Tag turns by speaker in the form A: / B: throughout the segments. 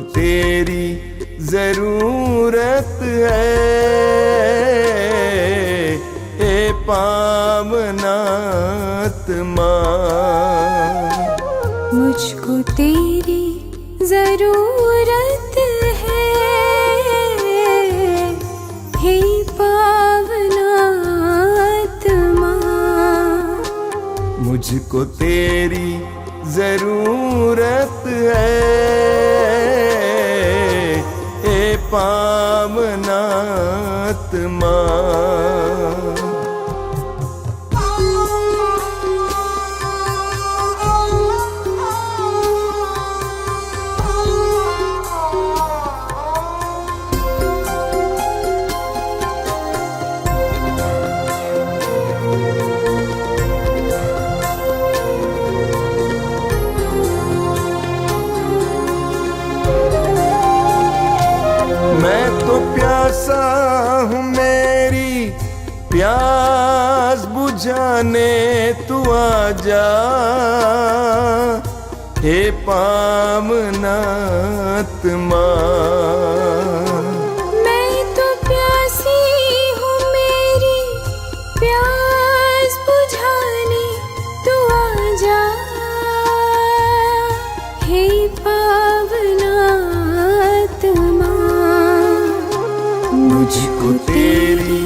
A: तेरी जरूरत है, ए पावनात्मा।
B: मुझको तेरी जरूरत है, हे पावनात्मा।
A: मुझको तेरी जरूरत है, ए पावनात्मा। मैं तो प्यासा हूँ, मेरी प्यास बुझाने तू आजा, हे पावनात्मा।
B: मैं तो प्यासी हूँ, मेरी प्यास बुझाने तू आजा, हे पावनात्मा।
A: मुझको तेरी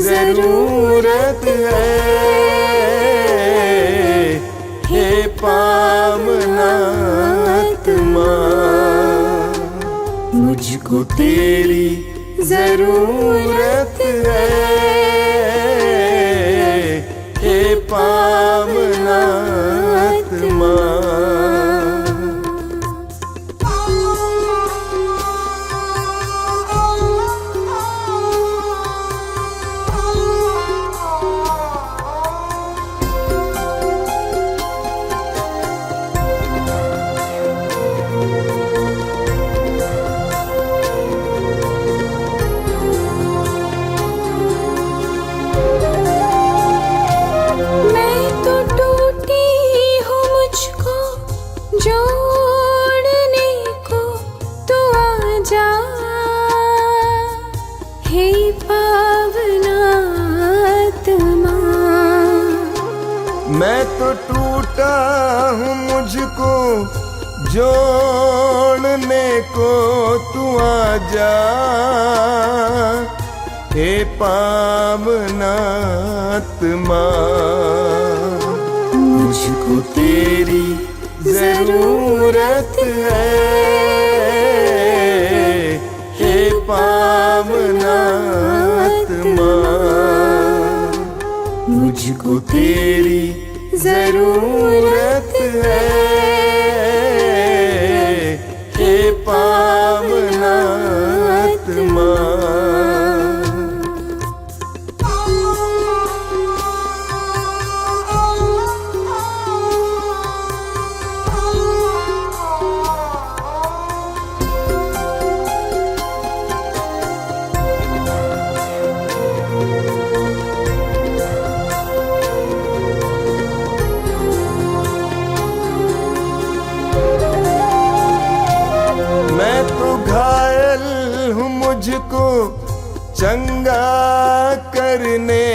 A: जरूरत है, हे पावनात्मा। मुझको तेरी जरूरत है, हे पावनात्मा।
B: जोड़ने को तू आजा, हे पावनात्मा।
A: मैं तो टूटा हूँ, मुझको जोड़ने को तू आजा, हे पावनात्मा। मुझको तेरी जरूरत है, हे पावनात्मा। मुझको तेरी जरूरत है, हे पावनात्मा। मुझको चंगा करने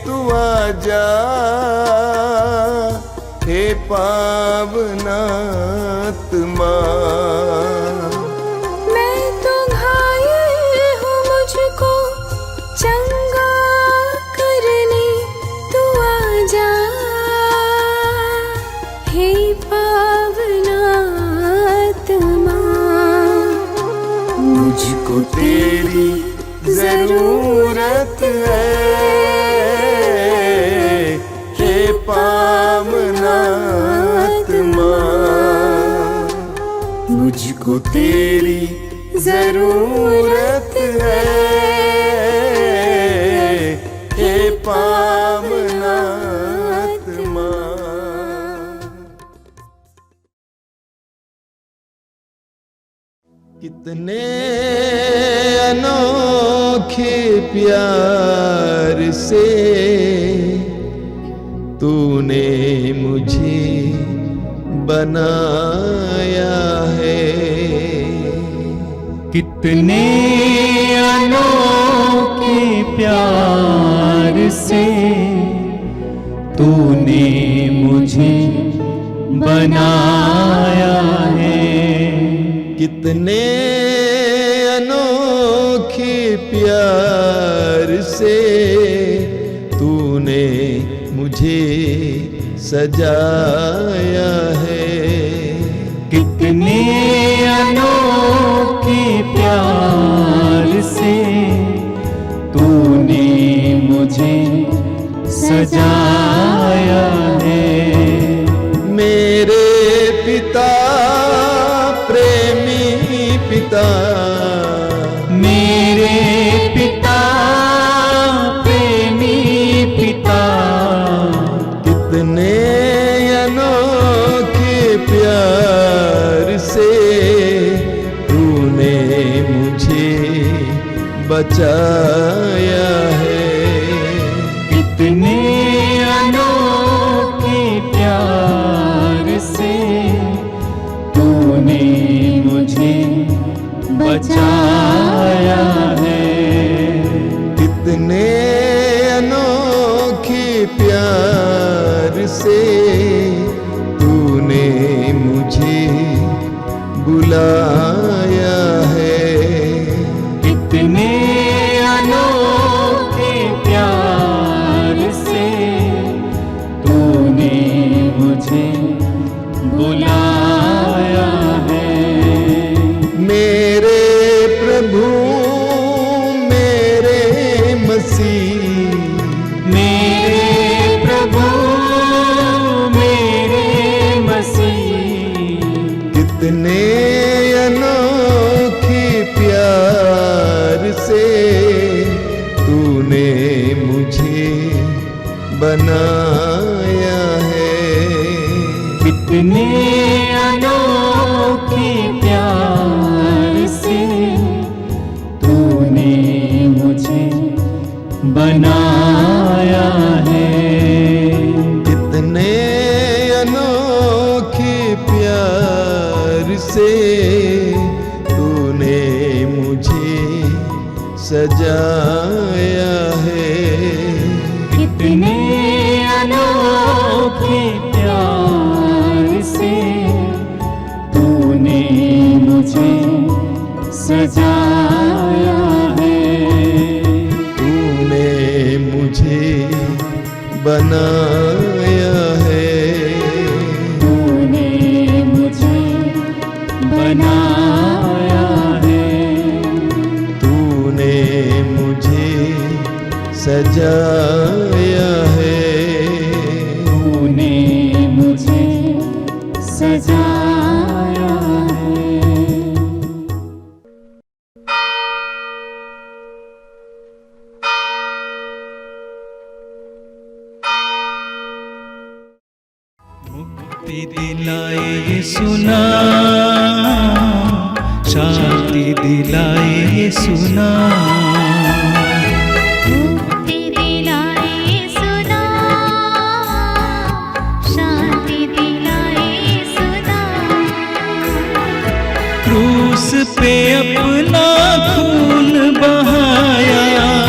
A: तू आजा, हे पावनात्मा।
B: मैं तो घायल हूँ, मुझको चंगा करने तू आजा, हे पावनात्मा।
A: मुझको तेरी जरूरत है, हे पावनात्मा। मुझको तेरी जरूरत है, हे पावनात्मा। कितने अनोखे प्यार से तूने मुझे बनाया है,
C: कितने अनोखे प्यार से तूने मुझे बनाया है।
D: कितने अनोखे प्यार से तूने मुझे सजाया है।
C: कितने अनोखे प्यार से तूने मुझे सजाया है।
D: मेरे पिता प्रेमी पिता,
C: मेरे पिता प्रेमी पिता,
D: कितने अनोखे प्यार से तूने मुझे बचाया है।
C: कितने अनोखे प्यार से तूने मुझे बचाया है।
D: कितने अनोखे प्यार से तूने मुझे बुलाया है।
C: कितने अनोखे प्यार से तूने मुझे बुलाया है।
D: मेरे प्रभु मेरे मसीह,
C: मेरे प्रभु मेरे मसीह,
D: कितने अनोखे प्यार से तूने मुझे बनाया है।
C: कितने अनोखे प्यार से तूने मुझे बनाया है।
D: कितने अनोखे प्यार से तूने मुझे सजाया है।
C: कितने अनोखे प्यार से तूने मुझे सजाया है।
D: तूने मुझे बनाया है।
C: तूने मुझे बनाया है।
D: तूने मुझे सजाया है।
C: तूने मुझे सजाया है। मुक्ति दिलाए यीशु नाम, शांति दिलाए यीशु नाम।
B: मुक्ति दिलाए यीशु नाम, शांति दिलाए यीशु नाम।
C: क्रूस पे अपना खून बहाया,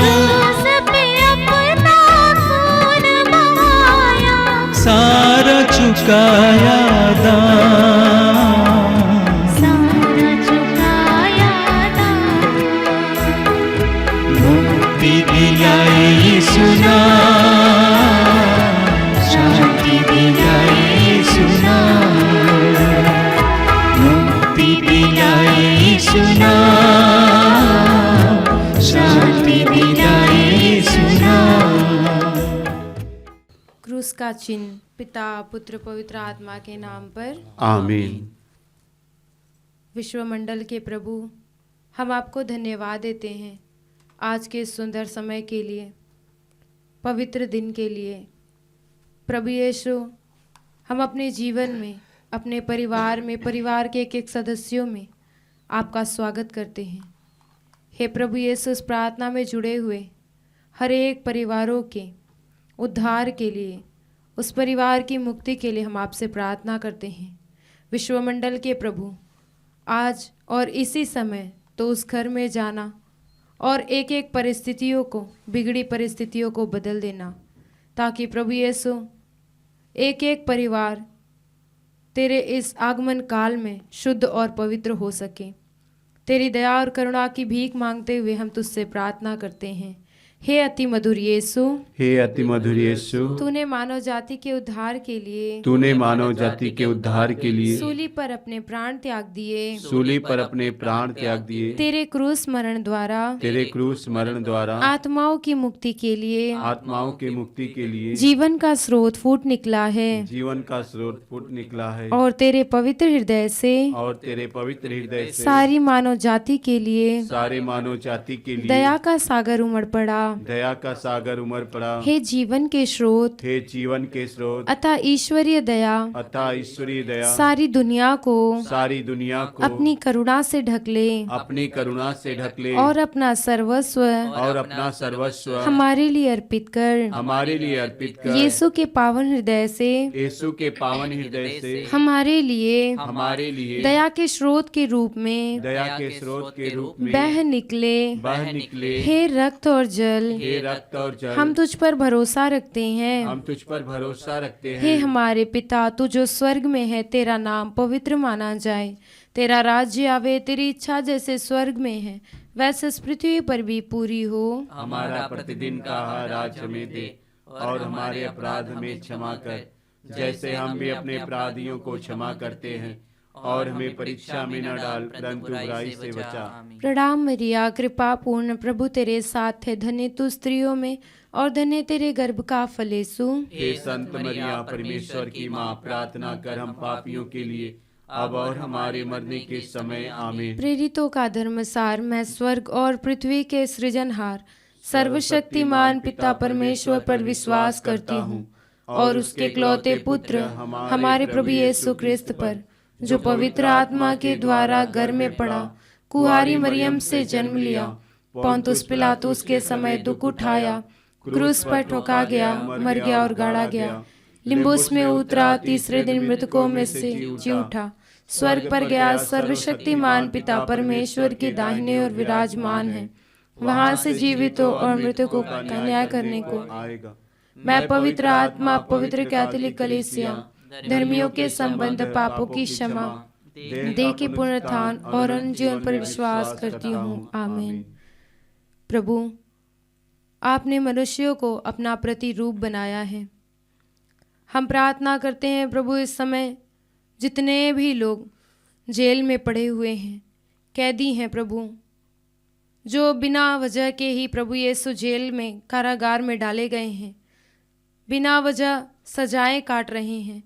B: क्रूस पे अपना खून बहाया,
C: सारा चुकाया दाम।
B: सारा चुकाया दाम।
C: मुक्ति दिलाए यीशु नाम, शांति दिलाए यीशु नाम। मुक्ति दिलाए यीशु नाम, शांति दिलाए यीशु नाम।
E: क्रूस का चिन्ह पिता पुत्र पवित्र आत्मा के नाम पर
F: आमीन।
E: विश्वमंडल के प्रभु, हम आपको धन्यवाद देते हैं आज के सुंदर समय के लिए, पवित्र दिन के लिए। प्रभु यीशु, हम अपने जीवन में, अपने परिवार में, परिवार के एक एक सदस्यों में आपका स्वागत करते हैं। हे प्रभु यीशु, इस प्रार्थना में जुड़े हुए हर एक परिवारों के उद्धार के लिए, उस परिवार की मुक्ति के लिए हम आपसे प्रार्थना करते हैं। विश्वमंडल के प्रभु, आज और इसी समय तो उस घर में जाना और एक एक परिस्थितियों को, बिगड़ी परिस्थितियों को बदल देना, ताकि प्रभु यीशु एक एक परिवार तेरे इस आगमन काल में शुद्ध और पवित्र हो सके। तेरी दया और करुणा की भीख मांगते हुए हम तुझसे प्रार्थना करते हैं। हे अति मधुर यीशु,
F: हे अति मधुर यीशु,
E: तूने मानव जाति के उद्धार के लिए
F: तूने मानव जाति के उद्धार के लिए
E: सूली पर अपने प्राण त्याग दिए।
F: सूली पर अपने प्राण त्याग दिए।
E: तेरे क्रूस मरण द्वारा
F: तेरे क्रूस मरण द्वारा
E: आत्माओं की मुक्ति के लिए
F: आत्माओं के मुक्ति के लिए
E: जीवन का स्रोत फूट निकला है
F: जीवन का स्रोत फूट निकला है।
E: और तेरे पवित्र हृदय से
F: और तेरे पवित्र हृदय से
E: सारी मानव जाति के लिए
F: सारे मानव जाति के लिए
E: दया का सागर उमड़ पड़ा।
F: दया का सागर उमड़ पड़ा।
E: हे जीवन के स्रोत,
F: हे जीवन के स्रोत,
E: अतः ईश्वरीय दया
F: अतः ईश्वरीय दया
E: सारी दुनिया को अपनी करुणा से ढक ले
F: अपनी करुणा से ढक ले
E: और अपना सर्वस्व हमारे लिए अर्पित कर यीशु के पावन हृदय से हमारे लिए दया के स्रोत के रूप में बह निकले। हे रक्त और जल, हम तुझ पर भरोसा रखते हैं। हे हमारे पिता, तू जो स्वर्ग में है, तेरा नाम पवित्र माना जाए। तेरा राज्य आवे, तेरी इच्छा जैसे स्वर्ग में है वैसे इस पृथ्वी पर भी पूरी हो।
F: हमारा प्रतिदिन का आहार आज हमें दे और हमारे अपराध हमें क्षमा कर, जैसे हम भी अपने अपराधियों को क्षमा करते हैं, और हमें परीक्षा में न डाल परंतु बुराई से बचा।
E: प्रणाम मरिया, कृपा पूर्ण, प्रभु तेरे साथ है। धन्य तू स्त्रियों में और धन्य तेरे गर्भ का फल यीशु।
F: हे संत मरिया, परमेश्वर की माँ, प्रार्थना कर हम पापियों के लिए अब और हमारे मरने के समय। आमीन।
E: प्रेरितों का धर्मसार, मैं स्वर्ग और पृथ्वी के सृजनहार सर्वशक्तिमान पिता परमेश्वर पर विश्वास करती हूँ और उसके इकलौते पुत्र हमारे प्रभु यीशु क्रिस्त पर, जो पवित्र आत्मा के द्वारा घर में पड़ा, कुंवारी मरियम से जन्म लिया, पोंतुस पिलातुस के समय दुख उठाया, क्रूस पर ठोका गया, मर गया और गाड़ा गया, लिम्बुस में उतरा, तीसरे दिन मृतकों में से जी उठा, स्वर्ग पर गया, सर्वशक्तिमान पिता परमेश्वर के दाहिने और विराजमान है, वहां से जीवितों और मृतकों का न्याय करने को आएगा। मैं पवित्र आत्मा, पवित्र कैथोलिक कलीसिया, धर्मियों के संबंध, पापों की क्षमा, देह के पुनरुत्थान और अन्य जीवन पर विश्वास करती हूँ। आमीन। प्रभु, आपने मनुष्यों को अपना प्रतिरूप बनाया है। हम प्रार्थना करते हैं प्रभु, इस समय जितने भी लोग जेल में पड़े हुए हैं, कैदी हैं प्रभु, जो बिना वजह के ही प्रभु यीशु जेल में, कारागार में डाले गए हैं, बिना वजह सजाएं काट रहे हैं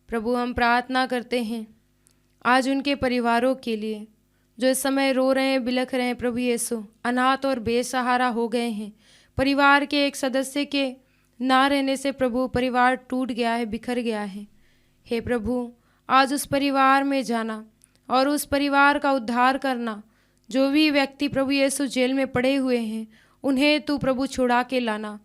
E: प्रभु, हम प्रार्थना करते हैं आज उनके परिवारों के लिए जो इस समय रो रहे हैं, बिलख रहे हैं प्रभु यीशु, अनाथ और बेसहारा हो गए हैं। परिवार के एक सदस्य के ना रहने से प्रभु परिवार टूट गया है, बिखर गया है। हे प्रभु, आज उस परिवार में जाना और उस परिवार का उद्धार करना। जो भी व्यक्ति प्रभु यीशु जेल में पड़े हुए हैं, उन्हें तू प्रभु छुड़ा के लाना।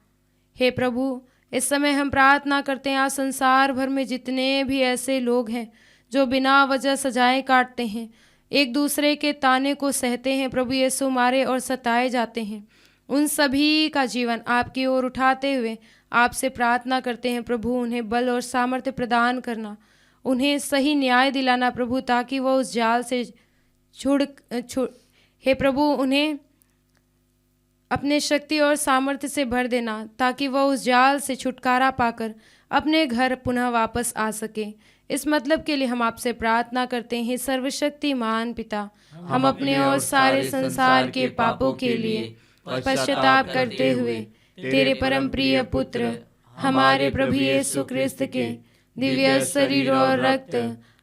E: हे प्रभु, इस समय हम प्रार्थना करते हैं आज संसार भर में जितने भी ऐसे लोग हैं जो बिना वजह सजाएं काटते हैं, एक दूसरे के ताने को सहते हैं, प्रभु यीशु मारे और सताए जाते हैं, उन सभी का जीवन आपकी ओर उठाते हुए आपसे प्रार्थना करते हैं प्रभु, उन्हें बल और सामर्थ्य प्रदान करना, उन्हें सही न्याय दिलाना प्रभु, ताकि वह उस जाल से छुड़ हे प्रभु, उन्हें अपने शक्ति और सामर्थ्य से भर देना, ताकि वह उस जाल से छुटकारा पाकर अपने घर पुनः वापस आ सके। इस मतलब के लिए हम आपसे प्रार्थना करते हैं, सर्वशक्तिमान पिता, हम अपने और सारे संसार के पापों के लिए पश्चाताप करते हुए तेरे परम प्रिय पुत्र हमारे प्रभु यीशु क्रिस्त के दिव्य शरीर और रक्त,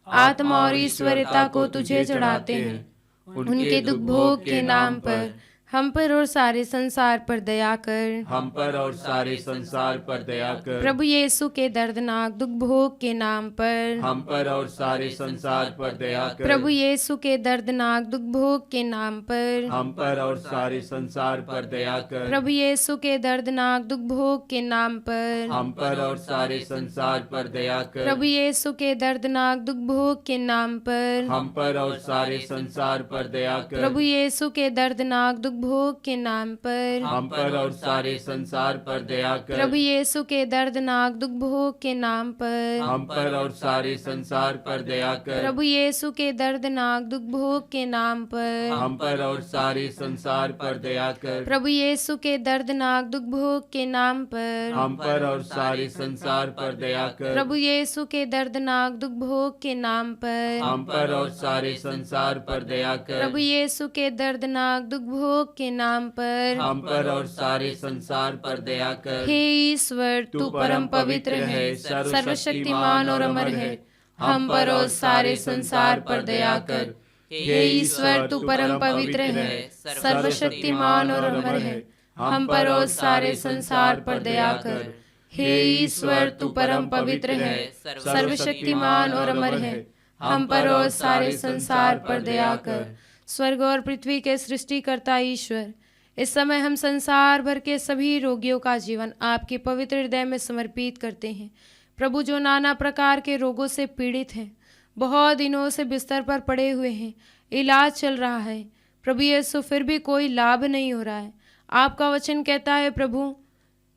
E: आत्मा और ईश्वरता को तुझे चढ़ाते हैं। उनके दुख भोग के नाम पर हम पर और सारे संसार पर दया कर।
F: हम पर और सारे संसार पर दया कर।
E: प्रभु यीशु के दर्दनाक दुख भोग के नाम पर।
F: हम पर और सारे संसार पर दया कर।
E: प्रभु यीशु के दर्दनाक दुख भोग के नाम पर।
F: हम पर और सारे संसार पर दया कर।
E: प्रभु यीशु के दर्दनाक दुख भोग के नाम पर।
F: हम पर और सारे संसार पर दया कर।
E: प्रभु यीशु के दर्दनाक दुख भोग के नाम पर।
F: हम पर और सारे संसार पर दया कर।
E: प्रभु यीशु के दर्दनाक दुख भोग के नाम पर।
F: हम पर और सारे संसार पर दया कर।
E: प्रभु यीशु के दर्दनाक दुख भोग के नाम पर।
F: हम पर और सारे संसार पर दया कर।
E: प्रभु यीशु के दर्दनाक दुख भोग के नाम पर।
F: हम पर और सारे संसार पर दया कर।
E: प्रभु यीशु के दर्दनाक दुख भोग के नाम पर।
F: हम पर और सारे संसार पर दया कर।
E: प्रभु यीशु के दर्दनाक दुख भोग के नाम पर।
F: हम पर और सारे संसार पर दया कर।
E: प्रभु यीशु के दर्दनाक दुख भोग के नाम पर।
F: हम पर और सारे संसार पर दया कर।
E: हे ईश्वर, तू परम पवित्र है, सर्वशक्तिमान और अमर है। हम पर और सारे संसार पर दया कर। हे ईश्वर, तू परम पवित्र है, सर्वशक्तिमान और अमर है। हम पर और सारे संसार पर दया कर। हे ईश्वर, तू परम पवित्र है, सर्वशक्तिमान और अमर है। हम पर और सारे संसार पर दया कर। स्वर्ग और पृथ्वी के सृष्टिकर्ता ईश्वर, इस समय हम संसार भर के सभी रोगियों का जीवन आपके पवित्र हृदय में समर्पित करते हैं। प्रभु, जो नाना प्रकार के रोगों से पीड़ित हैं, बहुत दिनों से बिस्तर पर पड़े हुए हैं, इलाज चल रहा है प्रभु यीशु, फिर भी कोई लाभ नहीं हो रहा है। आपका वचन कहता है प्रभु,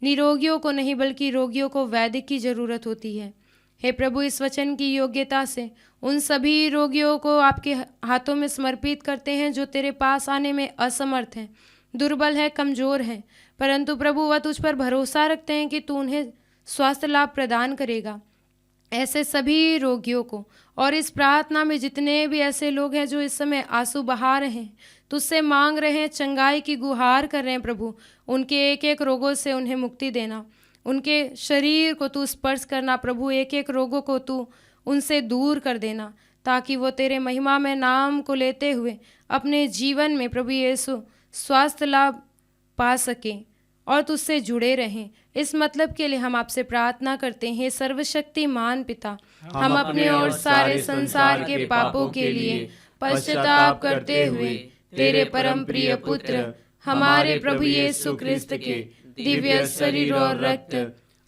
E: निरोगियों को नहीं बल्कि रोगियों को वैद्य की जरूरत होती है। हे प्रभु, इस वचन की योग्यता से उन सभी रोगियों को आपके हाथों में समर्पित करते हैं जो तेरे पास आने में असमर्थ हैं, दुर्बल है, कमज़ोर है, परंतु प्रभु वह तुझ पर भरोसा रखते हैं कि तू उन्हें स्वास्थ्य लाभ प्रदान करेगा। ऐसे सभी रोगियों को, और इस प्रार्थना में जितने भी ऐसे लोग हैं जो इस समय आंसू बहा रहे हैं, तुझसे मांग रहे हैं, चंगाई की गुहार कर रहे हैं प्रभु, उनके एक एक रोगों से उन्हें मुक्ति देना, उनके शरीर को तू स्पर्श करना प्रभु, एक एक रोगों को तू उनसे दूर कर देना, ताकि वो तेरे महिमा में नाम को लेते हुए अपने जीवन में प्रभु यीशु स्वास्थ्य लाभ पा सकें और तुझसे जुड़े रहें। इस मतलब के लिए हम आपसे प्रार्थना करते हैं, सर्वशक्तिमान पिता, हम अपने और सारे संसार के पापों के लिए पश्चाताप करते हुए तेरे परम प्रिय पुत्र हमारे प्रभु यीशु क्रिस्त के दिव्य शरीर और रक्त,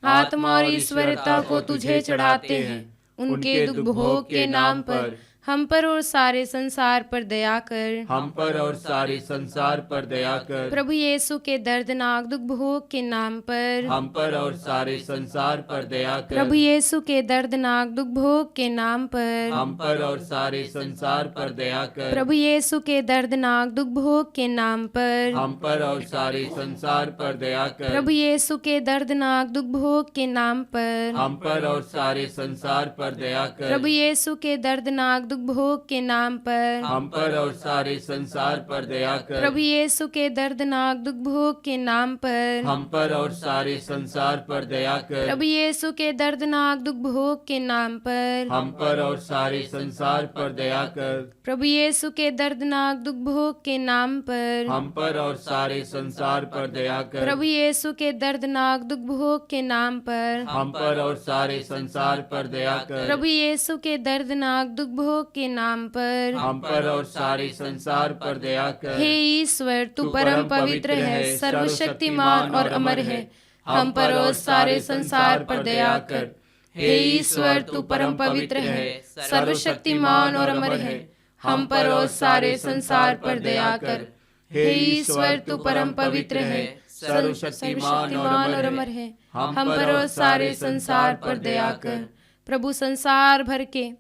E: आत्मा और ईश्वरता को तुझे चढ़ाते हैं। उनके दुख भोग के नाम पर हम पर और सारे संसार पर दया कर।
F: हम पर और सारे संसार पर दया कर।
E: प्रभु यीशु के दर्दनाक दुख भोग के नाम पर
F: हम पर और सारे संसार पर दया कर।
E: प्रभु यीशु के दर्दनाक दुख भोग के नाम पर
F: हम पर और सारे संसार पर दया कर।
E: प्रभु यीशु के दर्दनाक दुख भोग के नाम पर
F: हम पर और सारे संसार पर दया कर।
E: प्रभु यीशु के दर्दनाक दुख भोग के नाम पर
F: हम पर और सारे संसार पर दया कर।
E: प्रभु यीशु के दर्दनाक दुख भोग के नाम पर
F: हम पर और सारे संसार पर दया कर।
E: प्रभु यीशु के दर्दनाक दुख भोग के नाम पर
F: हम पर और सारे संसार पर दया कर।
E: प्रभु यीशु के दर्दनाक दुख भोग के नाम पर
F: हम पर और सारे संसार पर दया कर।
E: प्रभु यीशु के दर्दनाक दुख भोग के नाम पर
F: हम पर और सारे संसार पर दया कर।
E: प्रभु यीशु के दर्दनाक दुख भोग के नाम पर
F: हम पर और सारे संसार पर दया कर।
E: प्रभु यीशु के दर्दनाक दुख भोग के नाम पर
F: हम पर और सारे संसार पर दया कर।
E: हे ईश्वर, तू परम पवित्र है, सर्वशक्तिमान और अमर है। हम पर और सारे संसार पर दया कर। हे ईश्वर, तू परम पवित्र है, सर्वशक्तिमान और अमर है। हम पर और सारे संसार पर दया कर। हे ईश्वर, तू परम पवित्र है, सर्वशक्तिमान और अमर है। हम पर और सारे संसार पर दया कर। प्रभु, संसार भर के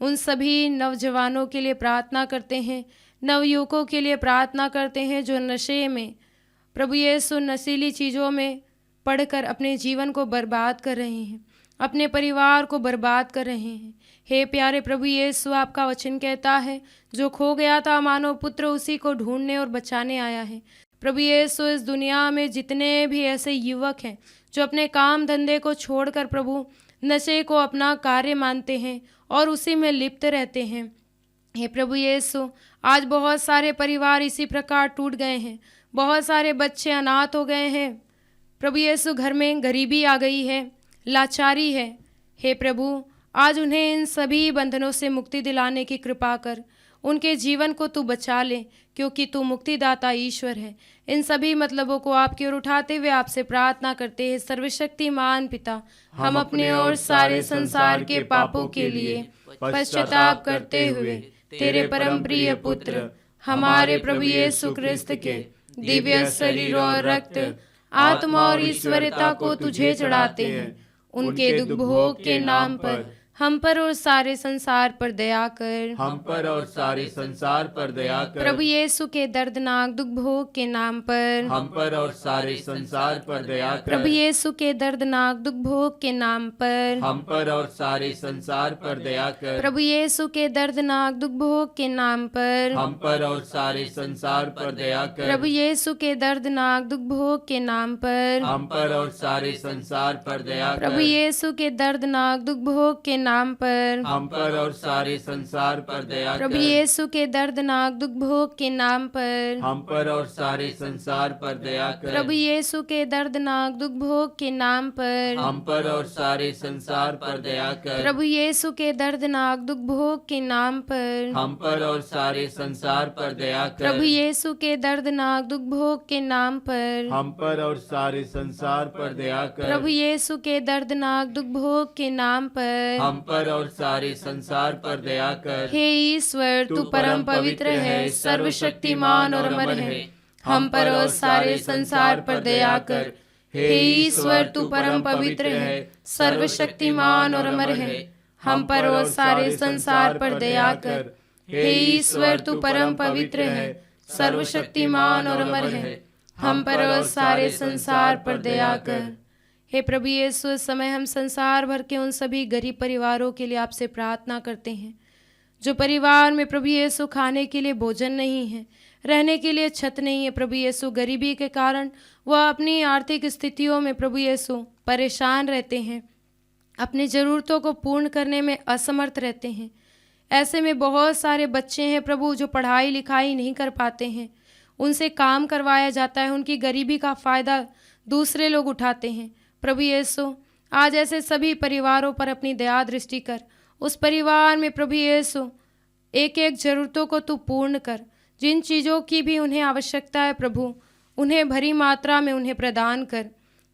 E: उन सभी नौजवानों के लिए प्रार्थना करते हैं, नवयुवकों के लिए प्रार्थना करते हैं जो नशे में, प्रभु यीशु, नशीली चीज़ों में पढ़कर अपने जीवन को बर्बाद कर रहे हैं, अपने परिवार को बर्बाद कर रहे हैं। हे प्यारे प्रभु यीशु, आपका वचन कहता है, जो खो गया था मानव पुत्र उसी को ढूंढने और बचाने आया है। प्रभु यीशु, इस दुनिया में जितने भी ऐसे युवक हैं जो अपने काम धंधे को छोड़कर प्रभु नशे को अपना कार्य मानते हैं और उसी में लिप्त रहते हैं, हे प्रभु यीशु, आज बहुत सारे परिवार इसी प्रकार टूट गए हैं। बहुत सारे बच्चे अनाथ हो गए हैं प्रभु यीशु, घर में गरीबी आ गई है, लाचारी है। हे प्रभु, आज उन्हें इन सभी बंधनों से मुक्ति दिलाने की कृपा कर, उनके जीवन को तू बचा ले, क्योंकि तू मुक्तिदाता ईश्वर है। इन सभी मतलबों को आपकी ओर उठाते हुए आपसे प्रार्थना करते हैं, सर्वशक्तिमान पिता, हम अपने और सारे संसार के पापों के लिए पश्चाताप करते हुए तेरे परम प्रिय पुत्र हमारे प्रभु यीशु क्रिस्त के दिव्य शरीर और रक्त, आत्मा और ईश्वरता को तुझे चढ़ाते हैं। उनके दुख भोग के नाम पर हम पर और सारे संसार पर दया कर।
F: हम पर और सारे संसार पर दया कर।
E: प्रभु यीशु के दर्दनाक दुख भोग के नाम पर
F: हम पर और सारे संसार पर दया कर।
E: प्रभु यीशु के दर्दनाक दुख भोग के नाम पर
F: हम पर और सारे संसार पर दया कर।
E: प्रभु यीशु के दर्दनाक दुख भोग के नाम पर
F: हम पर और सारे संसार पर दया कर।
E: प्रभु यीशु के दर्दनाक दुख भोग के नाम पर
F: हम पर और सारे संसार पर दया कर।
E: प्रभु यीशु के दर्दनाक दुख भोग के नाम पर
F: हम पर और सारे संसार पर दया कर।
E: प्रभु यीशु के दर्दनाक दुख भोग के नाम पर
F: हम पर और सारे संसार पर दया कर।
E: प्रभु यीशु के दर्दनाक दुख भोग के नाम पर
F: हम पर और सारे संसार पर दया कर।
E: प्रभु यीशु के दर्दनाक दुख भोग के नाम पर
F: हम पर और सारे संसार पर दया कर।
E: प्रभु यीशु के दर्दनाक दुख भोग के नाम पर
F: हम पर और सारे संसार पर दया कर।
E: प्रभु यीशु के दर्दनाक दुख भोग के नाम पर
F: हम पर और सारे संसार पर दया कर।
E: हे ईश्वर, तू परम पवित्र है, सर्वशक्तिमान और अमर है, हम पर और सारे संसार पर दया कर। हे ईश्वर, तू परम पवित्र है, सर्वशक्तिमान और अमर है, हम पर और सारे संसार पर दया कर। हे ईश्वर, तू परम पवित्र है, सर्वशक्तिमान और अमर है, हम पर और सारे संसार पर दया कर। हे प्रभु यीशु, इस समय हम संसार भर के उन सभी गरीब परिवारों के लिए आपसे प्रार्थना करते हैं, जो परिवार में प्रभु यीशु खाने के लिए भोजन नहीं है, रहने के लिए छत नहीं है। प्रभु यीशु, गरीबी के कारण वह अपनी आर्थिक स्थितियों में प्रभु यीशु परेशान रहते हैं, अपनी ज़रूरतों को पूर्ण करने में असमर्थ रहते हैं। ऐसे में बहुत सारे बच्चे हैं प्रभु, जो पढ़ाई लिखाई नहीं कर पाते हैं, उनसे काम करवाया जाता है, उनकी गरीबी का फ़ायदा दूसरे लोग उठाते हैं। प्रभु यीशु, आज ऐसे सभी परिवारों पर अपनी दया दृष्टि कर। उस परिवार में प्रभु यीशु एक एक ज़रूरतों को तू पूर्ण कर। जिन चीज़ों की भी उन्हें आवश्यकता है प्रभु, उन्हें भरी मात्रा में उन्हें प्रदान कर।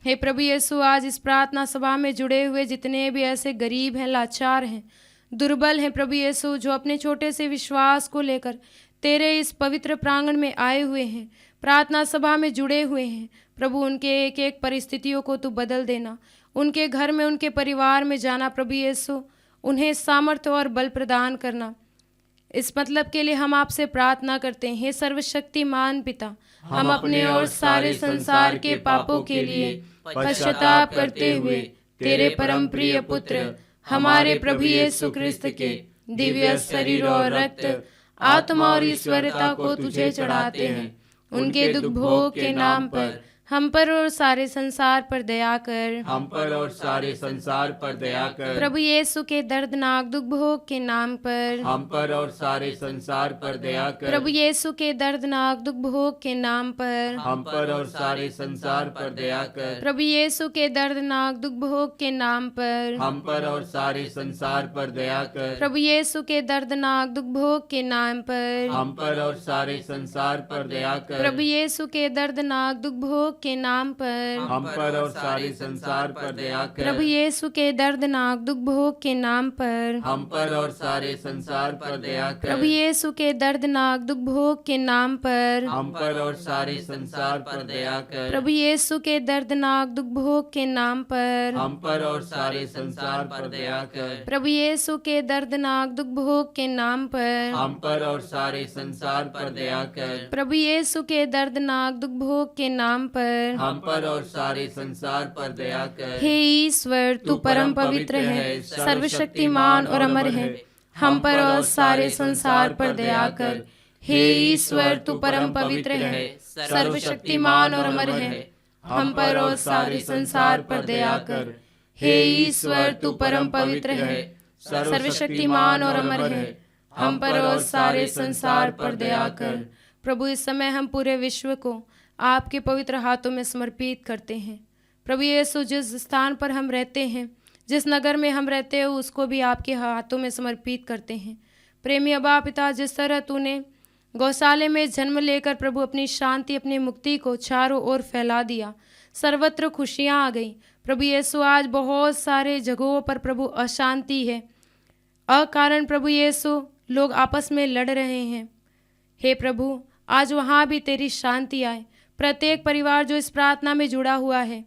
E: हे प्रभु यीशु, आज इस प्रार्थना सभा में जुड़े हुए जितने भी ऐसे गरीब हैं, लाचार हैं, दुर्बल हैं प्रभु यीशु, जो अपने छोटे से विश्वास को लेकर तेरे इस पवित्र प्रांगण में आए हुए हैं, प्रार्थना सभा में जुड़े हुए हैं प्रभु, उनके एक एक परिस्थितियों को तू बदल देना। उनके घर में, उनके परिवार में जाना प्रभु यीशु, उन्हें सामर्थ्य और बल प्रदान करना। इस मतलब के लिए हम आपसे प्रार्थना करते हैं। हे सर्वशक्तिमान पिता, हम अपने और सारे संसार के पापों के लिए पश्चाताप करते हुए तेरे परम प्रिय पुत्र हमारे प्रभु यीशु क्रिस्त के दिव्य शरीर और रक्त, आत्मा और ईश्वरता को तुझे चढ़ाते हैं। उनके दुख भोग के नाम पर हम पर और सारे संसार पर दया कर।
F: हम पर और सारे संसार पर दया कर।
E: प्रभु यीशु के दर्दनाक दुख भोग के नाम पर
F: हम पर और सारे संसार पर दया कर।
E: प्रभु यीशु के दर्दनाक दुख भोग के नाम पर
F: हम पर और सारे संसार पर दया कर।
E: प्रभु यीशु के दर्दनाक दुख भोग के नाम पर
F: हम पर और सारे संसार पर दया कर।
E: प्रभु यीशु के दर्दनाक दुख भोग के नाम पर
F: हम पर और सारे संसार पर दया कर।
E: प्रभु यीशु के दर्दनाक दुख भोग के नाम पर
F: हम पर और सारे संसार पर दया कर।
E: प्रभु यीशु के दर्दनाक दुख भोग के नाम पर
F: हम पर और सारे संसार पर दया कर।
E: प्रभु यीशु के दर्दनाक दुख भोग के नाम पर
F: हम पर और सारे संसार पर दया कर।
E: प्रभु यीशु के दर्दनाक दुख भोग के नाम पर
F: हम पर और सारे संसार पर दया कर।
E: प्रभु यीशु के दर्दनाक दुख भोग के नाम पर
F: हम पर और सारे संसार पर दया कर।
E: प्रभु यीशु के दर्दनाक दुख भोग के नाम पर
F: हम पर और सारे संसार पर दया कर।
E: हे ईश्वर, तू परम पवित्र है, सर्वशक्तिमान और अमर है, हम पर और सारे संसार पर दया कर। हे ईश्वर, तू परम पवित्र है, सर्वशक्तिमान और अमर है, हम पर और सारे संसार पर दया कर। हे ईश्वर, तू परम पवित्र है, सर्वशक्तिमान और अमर है, हम पर और सारे संसार पर दया कर। प्रभु, इस समय हम पूरे विश्व को आपके पवित्र हाथों में समर्पित करते हैं। प्रभु यीशु, जिस स्थान पर हम रहते हैं, जिस नगर में हम रहते हैं, उसको भी आपके हाथों में समर्पित करते हैं। प्रेमी अबा पिता, जिस तरह तूने गौशाले में जन्म लेकर प्रभु अपनी शांति, अपनी मुक्ति को चारों ओर फैला दिया, सर्वत्र खुशियाँ आ गई। प्रभु यीशु, आज बहुत सारे जगहों पर प्रभु अशांति है, अकारण प्रभु यीशु लोग आपस में लड़ रहे हैं। हे प्रभु, आज वहाँ भी तेरी शांति आए। प्रत्येक परिवार जो इस प्रार्थना में जुड़ा हुआ है,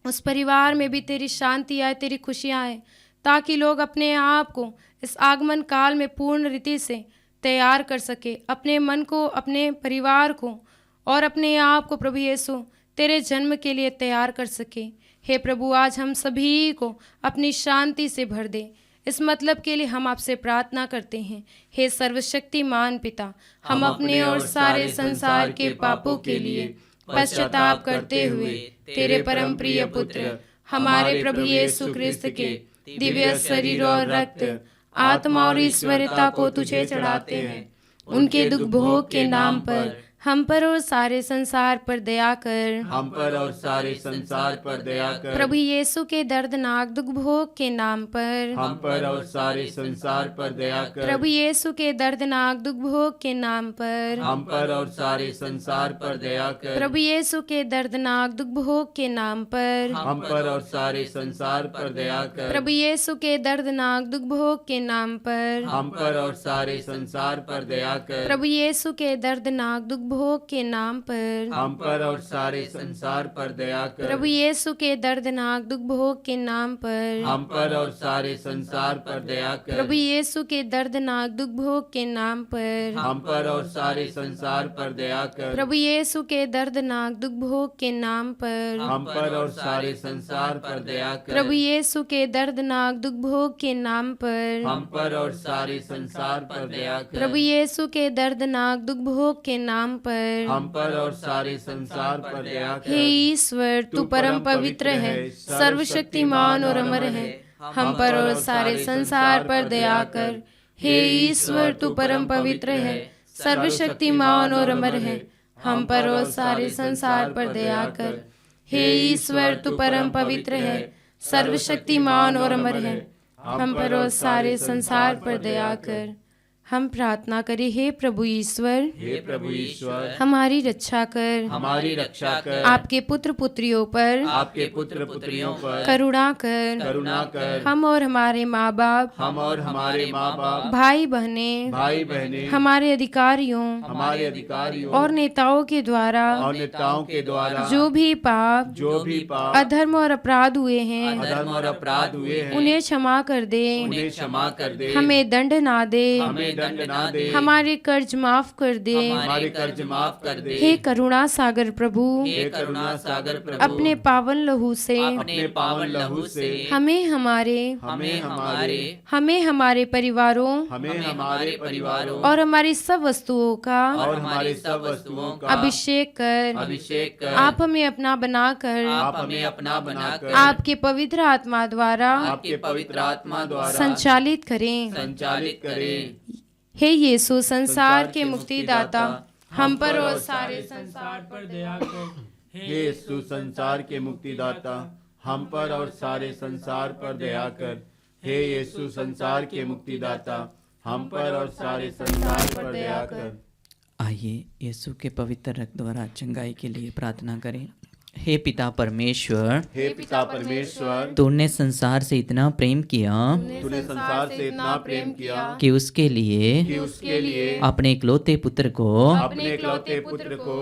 E: उस परिवार में भी तेरी शांति आए, तेरी खुशियाँ आए, ताकि लोग अपने आप को इस आगमन काल में पूर्ण रीति से तैयार कर सके, अपने मन को, अपने परिवार को और अपने आप को प्रभु यीशु तेरे जन्म के लिए तैयार कर सके। हे प्रभु, आज हम सभी को अपनी शांति से भर दे, इस मतलब के लिए हम आपसे प्रार्थना करते हैं। हे सर्वशक्तिमान पिता, हम अपने और सारे संसार के पापों के लिए पश्चाताप करते हुए तेरे परम प्रिय पुत्र हमारे प्रभु यीशु क्रिस्त के दिव्य शरीर और रक्त, आत्मा और ईश्वरता को तुझे चढ़ाते हैं। उनके दुख भोग के नाम पर हम पर और सारे संसार पर दया कर।
F: हम पर और सारे संसार पर दया कर।
E: प्रभु यीशु के दर्दनाक दुख भोग के नाम पर
F: हम पर और सारे संसार पर दया कर।
E: प्रभु यीशु के दर्दनाक दुख भोग के नाम पर
F: हम पर और सारे संसार पर दया कर।
E: प्रभु यीशु के दर्दनाक दुख भोग के नाम पर
F: हम पर और सारे संसार पर दया कर।
E: प्रभु यीशु के दर्दनाक दुख भोग के नाम पर
F: हम पर और सारे संसार पर दया कर।
E: प्रभु यीशु के दर्दनाक दुख भोग के नाम पर
F: हम पर और सारे संसार पर दया कर।
E: प्रभु यीशु के दर्दनाक दुख भोग के नाम पर
F: हम पर और सारे संसार पर दया कर।
E: प्रभु यीशु के दर्दनाक दुख भोग के नाम पर
F: हम पर और सारे संसार पर दया कर।
E: प्रभु यीशु के दर्दनाक दुख भोग के नाम पर
F: हम पर और सारे संसार पर दया कर।
E: प्रभु यीशु के दर्दनाक दुख भोग के नाम पर
F: हम पर और सारे संसार पर दया कर।
E: प्रभु यीशु के दर्दनाक दुख भोग के नाम पर
F: हम पर और सारे संसार पर दया कर।
E: हे ईश्वर, तू परम पवित्र है, सर्वशक्तिमान और अमर है, हम पर और सारे संसार पर दया कर। हे ईश्वर, तू परम पवित्र है, सर्वशक्तिमान और अमर है, हम पर और सारे संसार पर दया कर। हे ईश्वर, तू परम पवित्र है, सर्वशक्तिमान और अमर है, हम पर और सारे संसार पर दया कर। हम प्रार्थना करें। हे प्रभु ईश्वर,
F: हे प्रभु ईश्वर,
E: हमारी रक्षा कर,
F: हमारी रक्षा कर।
E: आपके पुत्र पुत्रियों पर,
F: आपके पुत्र पुत्रियों पर
E: करुणा कर,
F: करुणा कर।
E: हम और हमारे माँ बाप,
F: हम और हमारे माँ बाप,
E: भाई बहनें,
F: भाई बहनें,
E: हमारे अधिकारियों
F: हमारे अधिकारियों
E: और नेताओं के द्वारा
F: और नेताओं के द्वारा
E: जो भी पाप, अधर्म और अपराध हुए हैं,
F: अधर्म और अपराध हुए हैं,
E: उन्हें क्षमा कर दे,
F: उन्हें क्षमा कर दे।
E: हमें दंड ना दे,
F: हमें दंड ना दे।
E: हमारे कर्ज माफ कर दे,
F: हमारे कर्ज माफ कर दे।
E: हे करुणा सागर प्रभु,
F: हे करुणा सागर प्रभु,
E: अपने पावन लहू से
F: अपने पावन लहू से
E: हमें हमारे परिवारों
F: हमें हमारे परिवारों
E: और हमारी सब वस्तुओं का
F: और हमारे सब वस्तुओं का
E: अभिषेक कर। आप हमें अपना बनाकर,
F: आप हमें अपना बनाकर
E: आपके पवित्र आत्मा द्वारा
F: आपके पवित्र आत्मा द्वारा
E: संचालित करें।
F: करें।
E: हे यीशु, संसार के मुक्तिदाता, हम पर और सारे संसार पर दया कर।
F: हे यीशु, संसार के मुक्तिदाता, हम पर और सारे संसार पर दया कर। हे यीशु, संसार के मुक्तिदाता, हम पर और सारे संसार पर दया कर।
C: आइए यीशु के पवित्र रक्त द्वारा चंगाई के लिए प्रार्थना करें। हे पिता परमेश्वर,
F: हे पिता परमेश्वर,
C: तूने संसार से इतना प्रेम किया
F: तूने संसार से इतना प्रेम किया
C: कि उसके लिए अपने इकलौते पुत्र को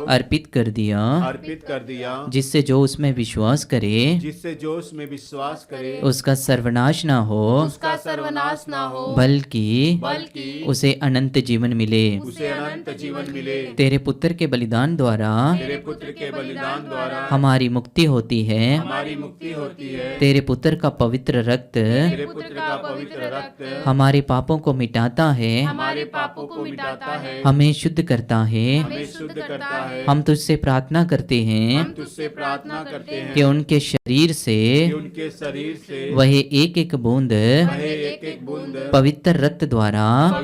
C: अर्पित कर दिया, जिससे जो उसमें विश्वास करे उसका सर्वनाश ना हो, बल्कि उसे अनंत जीवन मिले। तेरे पुत्र के बलिदान द्वारा हमारी मुक्ति होती है। तेरे पुत्र का पवित्र रक्त हमारे पापों को मिटाता है, हमें शुद्ध करता है। हम तुझसे प्रार्थना करते हैं कि उनके शरीर से वह एक एक बूंद पवित्र रक्त द्वारा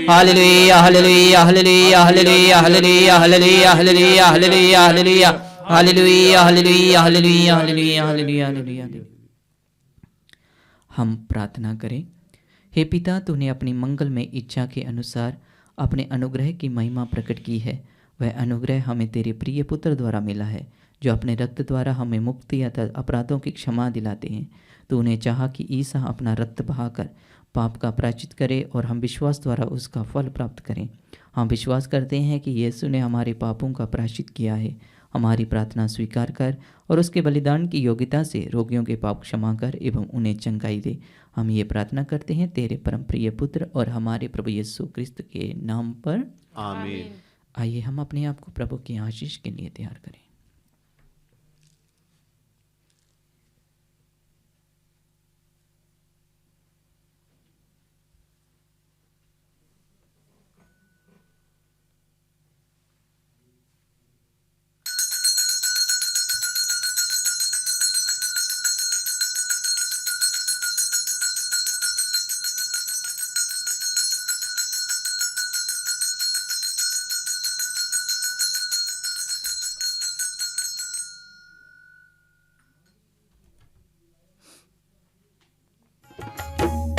C: hallelujah hallelujah hallelujah hallelujah hallelujah hallelujah hallelujah hallelujah hallelujah hallelujah hallelujah hallelujah hallelujah hallelujah hallelujah. हम प्रार्थना करें। हे पिता, तूने अपनी मंगलमय इच्छा के अनुसार अपने अनुग्रह की महिमा प्रकट की है। वह अनुग्रह हमें तेरे प्रिय पुत्र द्वारा मिला है, जो अपने रक्त द्वारा हमें मुक्ति अतः अपराधों की क्षमा दिलाते हैं। तूने चाहा कि ईसा अपना रक्त बहाकर पाप का प्रायश्चित करे और हम विश्वास द्वारा उसका फल प्राप्त करें। हम विश्वास करते हैं कि यीशु ने हमारे पापों का प्रायश्चित किया है। हमारी प्रार्थना स्वीकार कर और उसके बलिदान की योग्यता से रोगियों के पाप क्षमा कर एवं उन्हें चंगाई दे। हम ये प्रार्थना करते हैं तेरे परम प्रिय पुत्र और हमारे प्रभु यीशु क्रिस्त के नाम पर,
F: आमीन।
C: आइए हम अपने आप को प्रभु की आशीष के लिए तैयार करें।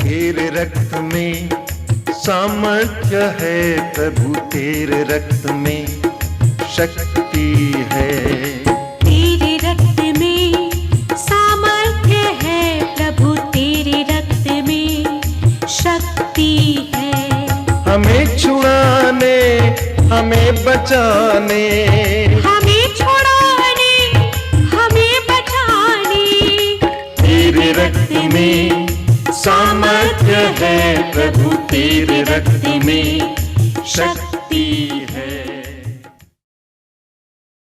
D: तेरे रक्त में सामर्थ्य है प्रभु, तेरे रक्त में शक्ति है।
B: तेरे रक्त में सामर्थ्य है प्रभु, तेरे रक्त में शक्ति है।
D: हमें छुड़ाने, हमें बचाने,
B: हमें छुड़ाने, हमें बचाने।
D: तेरे रक्त में सामर्थ्य है प्रभु, तेरे रक्त में शक्ति